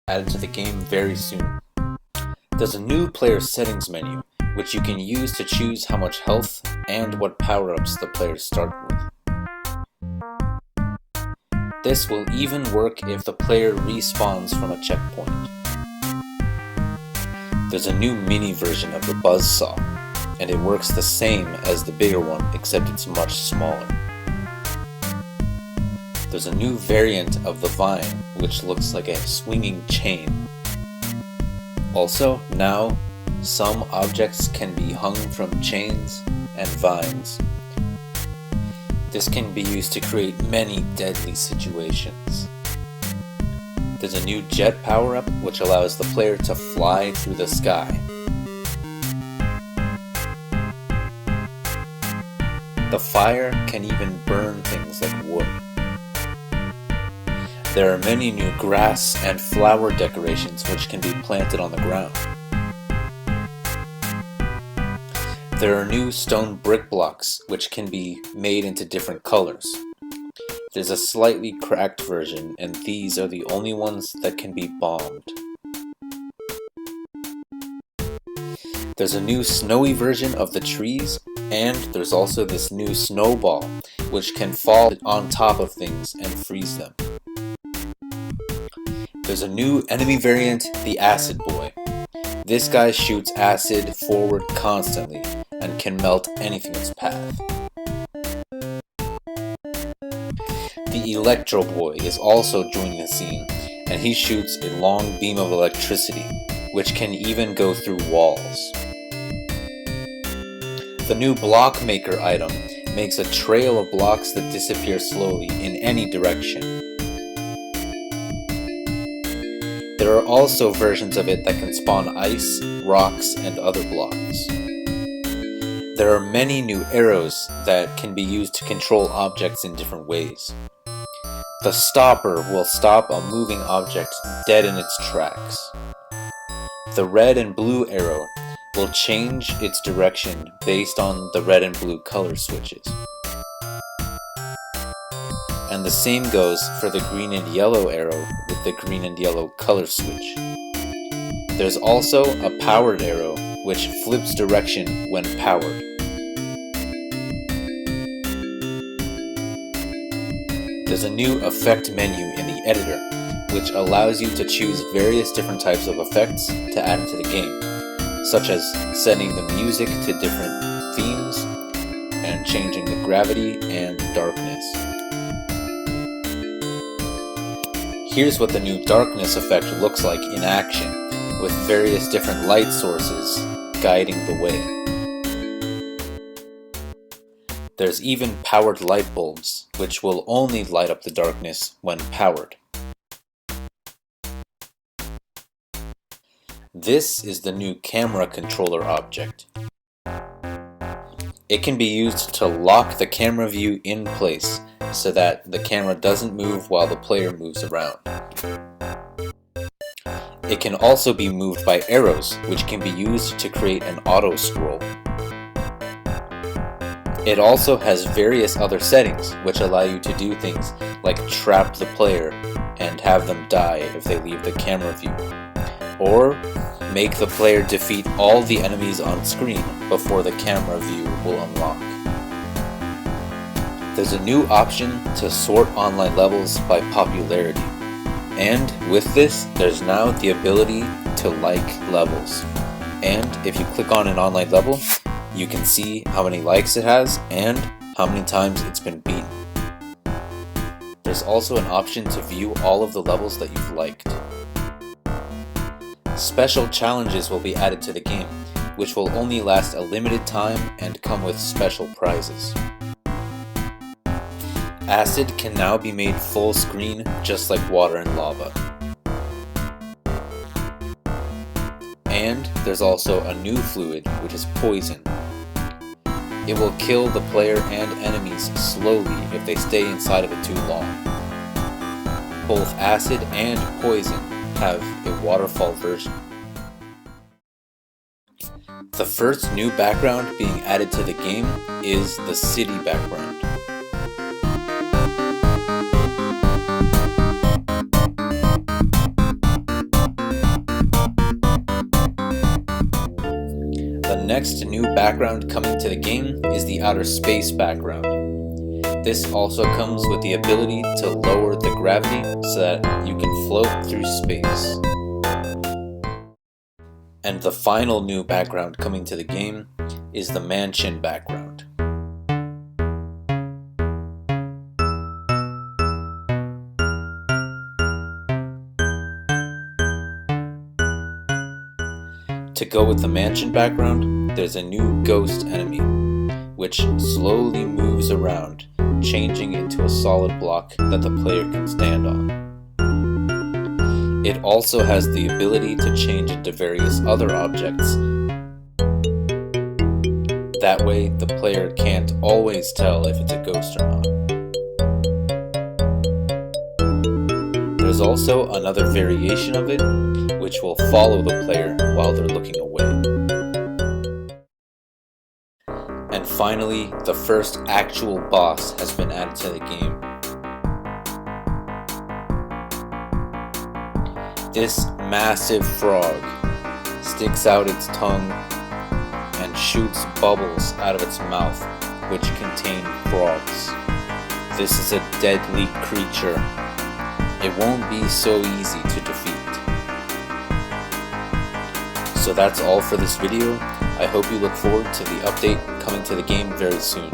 Added to the game very soon. There's a new player settings menu, which you can use to choose how much health and what power-ups the players start with. This will even work if the player respawns from a checkpoint. There's a new mini version of the buzzsaw, and it works the same as the bigger one, except it's much smaller. There's a new variant of the vine, which looks like a swinging chain. Also, now, some objects can be hung from chains and vines. This can be used to create many deadly situations. There's a new jet power-up, which allows the player to fly through the sky. The fire can even burn things like wood. There are many new grass and flower decorations which can be planted on the ground. There are new stone brick blocks which can be made into different colors. There's a slightly cracked version, and these are the only ones that can be bombed. There's a new snowy version of the trees, and there's also this new snowball which can fall on top of things and freeze them. There's a new enemy variant, the Acid Boy. This guy shoots acid forward constantly and can melt anything in its path. The Electro Boy is also joining the scene, and he shoots a long beam of electricity, which can even go through walls. The new Block Maker item makes a trail of blocks that disappear slowly in any direction. There are also versions of it that can spawn ice, rocks, and other blocks. There are many new arrows that can be used to control objects in different ways. The stopper will stop a moving object dead in its tracks. The red and blue arrow will change its direction based on the red and blue color switches. And the same goes for the green and yellow arrow with the green and yellow color switch. There's also a powered arrow which flips direction when powered. There's a new effect menu in the editor, which allows you to choose various different types of effects to add into the game, such as setting the music to different themes and changing the gravity and darkness. Here's what the new darkness effect looks like in action, with various different light sources guiding the way. There's even powered light bulbs, which will only light up the darkness when powered. This is the new camera controller object. It can be used to lock the camera view in place so that the camera doesn't move while the player moves around. It can also be moved by arrows, which can be used to create an auto scroll. It also has various other settings, which allow you to do things like trap the player and have them die if they leave the camera view, or make the player defeat all the enemies on screen before the camera view will unlock. There's a new option to sort online levels by popularity, and with this, there's now the ability to like levels. And if you click on an online level, you can see how many likes it has and how many times it's been beaten. There's also an option to view all of the levels that you've liked. Special challenges will be added to the game, which will only last a limited time and come with special prizes. Acid can now be made full screen, just like water and lava. And there's also a new fluid, which is poison. It will kill the player and enemies slowly if they stay inside of it too long. Both acid and poison have a waterfall version. The first new background being added to the game is the city background. next new background coming to the game is the outer space background. This also comes with the ability to lower the gravity so that you can float through space. And the final new background coming to the game is the mansion background. To go with the mansion background, there's a new ghost enemy, which slowly moves around, changing into a solid block that the player can stand on. It also has the ability to change into various other objects. That way, the player can't always tell if it's a ghost or not. There's also another variation of it, which will follow the player while they're looking away. And finally, the first actual boss has been added to the game. This massive frog sticks out its tongue and shoots bubbles out of its mouth, which contain frogs. This is a deadly creature. It won't be so easy to defeat. So that's all for this video. I hope you look forward to the update coming to the game very soon.